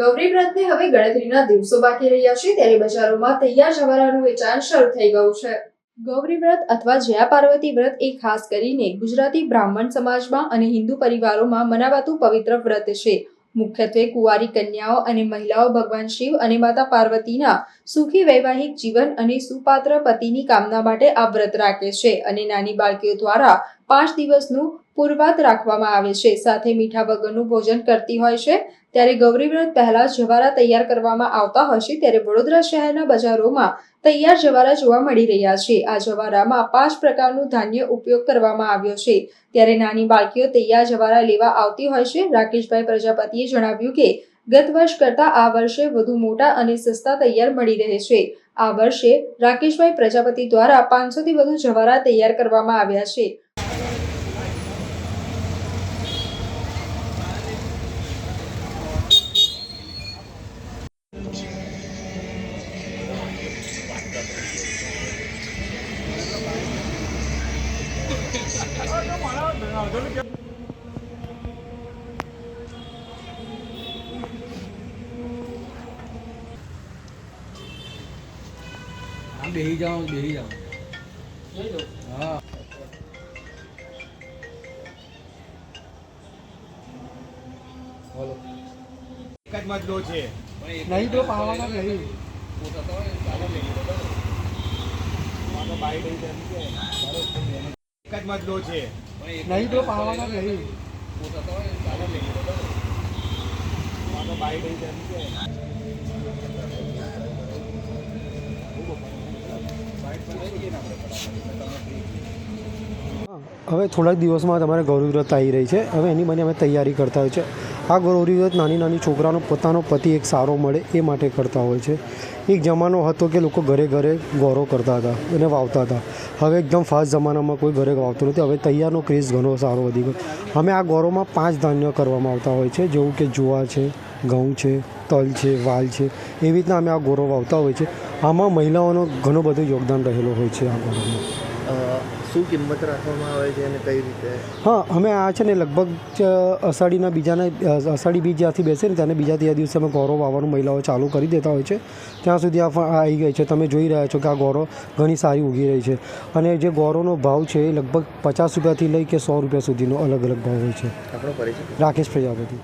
ગૌરી વ્રતને હવે ગણતરીના દિવસો બાકી રહ્યા છે ત્યારે બજારોમાં તૈયાર જવારાનું વેચાણ શરૂ થઈ ગયું છે। ગૌરી વ્રત અથવા જયા પાર્વતી વ્રત એ ખાસ કરીને ગુજરાતી બ્રાહ્મણ સમાજમાં અને હિન્દુ પરિવારોમાં મનાવાતું પવિત્ર વ્રત છે। મુખ્યત્વે કુંવારી કન્યાઓ અને મહિલાઓ ભગવાન શિવ અને માતા પાર્વતીના સુખી વૈવાહિક જીવન અને સુપાત્ર પતિની કામના માટે આ વ્રત રાખે છે અને નાની બાળકીઓ દ્વારા 5 દિવસનું પૂર્વાત રાખવામાં આવે છે, સાથે મીઠા વગરનું ભોજન કરતી હોય છે। ત્યારે ગૌરી વ્રત પહેલા જવારા તૈયાર કરવામાં આવતા હોય છે, ત્યારે વડોદરા શહેરના બજારોમાં તૈયાર જવારા જોવા મળી રહ્યા છે। આ જવારામાં 5 પ્રકારનું ધાન્ય ઉપયોગ કરવામાં આવ્યો છે, ત્યારે નાની બાળકીઓ તૈયાર જવારા લેવા આવતી હોય છે। રાકેશભાઈ પ્રજાપતિએ જણાવ્યું કે ગત વર્ષ કરતા આ વર્ષે વધુ મોટા અને સસ્તા તૈયાર મળી રહે છે। આ વર્ષે રાકેશભાઈ પ્રજાપતિ દ્વારા 500 થી વધુ જવારા તૈયાર કરવામાં આવ્યા છે। બેહી જાઓ હા બોલો એક જ મજલો છે નહીં તો પાવાના નહીં એક જ મજલો છે નહીં તો પાવાના નહીં હવે થોડા દિવસમાં તમારે ગૌરી વ્રત આવી રહી છે। હવે એની મને અમે તૈયારી કરતા હોય છે। આ ગૌરી વ્રત નાની નાની છોકરાનો પોતાનો પતિ એક સારો મળે એ માટે કરતા હોય છે। એક જમાનો હતો કે લોકો ઘરે ઘરે ગૌરો કરતા હતા અને વાવતા હતા। હવે એકદમ ફાસ્ટ જમાનામાં કોઈ ઘરે વાવતું નથી। હવે તૈયારનો ક્રેઝ ઘણો સારો વધી ગયો। અમે આ ગૌરોમાં 5 ધાન્ય કરવામાં આવતા હોય છે, જેવું કે જુવાર છે, ઘઉં છે, તલ છે, વાલ છે। એવી રીતના અમે આ ગૌરો વાવતા હોય છે। આમાં મહિલાઓનો ઘણો બધો યોગદાન રહેલો હોય છે આ ગૌરોમાં। શું કિંમત રાખવામાં આવે છે અને કઈ રીતે? હા, અમે આ છે ને લગભગ અષાઢી બીજ જ્યાંથી બેસે ને ત્યાંને ત્રીજા દિવસે અમે ગૌરો વાવવાનું મહિલાઓ ચાલુ કરી દેતા હોય છે। ત્યાં સુધી આ આવી ગઈ છે। તમે જોઈ રહ્યા છો કે આ ગૌરો ઘણી સારી ઉગી રહી છે અને જે ગૌરોનો ભાવ છે એ લગભગ 50 રૂપિયાથી લઈ કે 100 રૂપિયા સુધીનો અલગ અલગ ભાવ હોય છે। આપણો પરિચય? રાકેશ પ્રજાપતિ।